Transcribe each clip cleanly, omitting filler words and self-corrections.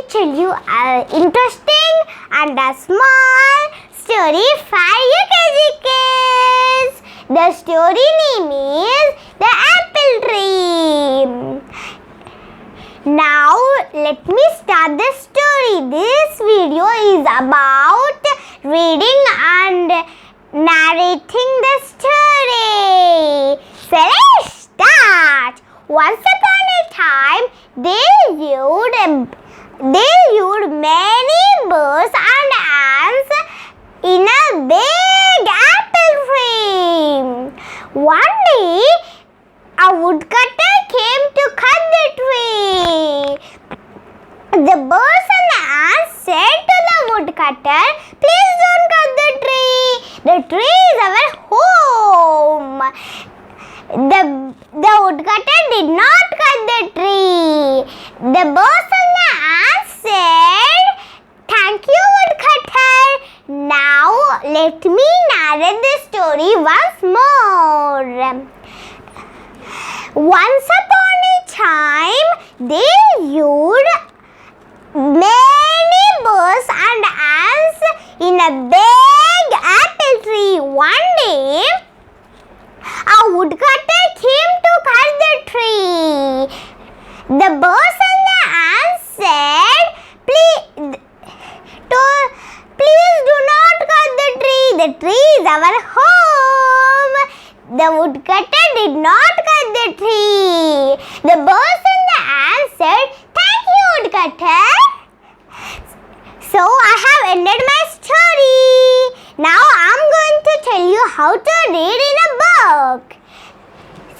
tell you an interesting and a small story for you kids. The story name is The Apple Tree. Now let me start the story. This video is about reading and narrating the story. So let's start. Once upon a time, there lived many birds and ants in a big apple tree. One day, a woodcutter came to cut the tree. The birds and the ants said to the woodcutter, "Please don't cut the tree. The tree is our home." The woodcutter did not cut the tree. The birds and the ants said, "Thank you, woodcutter. Now let me narrate the story once more. Once upon a time, there lived many birds and ants in a big apple tree. One day, a woodcutter came to cut the tree. The birds and the ants said, Please do not cut the tree. The tree is our home." The woodcutter did not cut the tree. The birds and the ants said, "Thank you, woodcutter." So I have ended my story. Now I am going to tell you how to read in a book.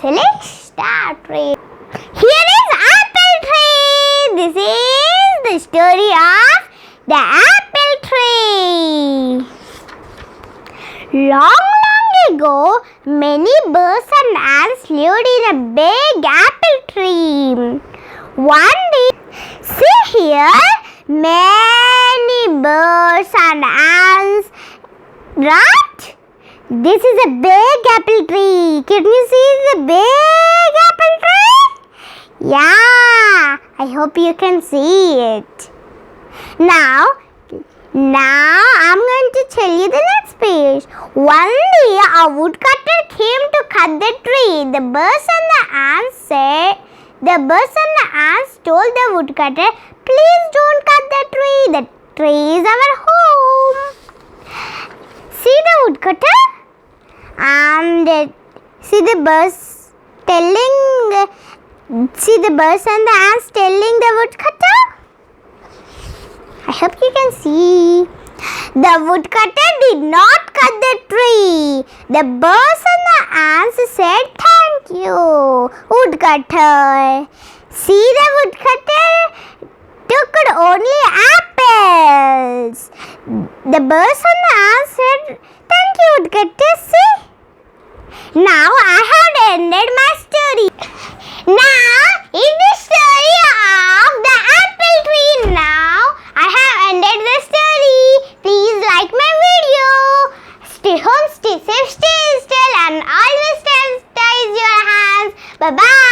So let's start reading. Here is Apple Tree. This is the story of the apple tree. Long ago, many birds and ants lived in a big apple tree. One day, see here, many birds and ants, right? This is a big apple tree. Can you see the big apple tree? Yeah, I hope you can see it. Now I'm going to tell you the next page. One day, a woodcutter came to cut the tree. The birds and the ants told the woodcutter, "Please don't cut the tree. The tree is our home." See the woodcutter and see the birds and the ants telling the woodcutter. I hope you can see. The woodcutter did not cut the tree. The birds and the ants said, "Thank you, woodcutter." See, the woodcutter took only apples. The birds and the ants said, "Thank you, woodcutter." See? Now I have ended my story. Now is the story of the apple tree. Now I have ended the story. Please like my video. Stay home, stay safe, stay still, and always sanitize your hands. Bye bye.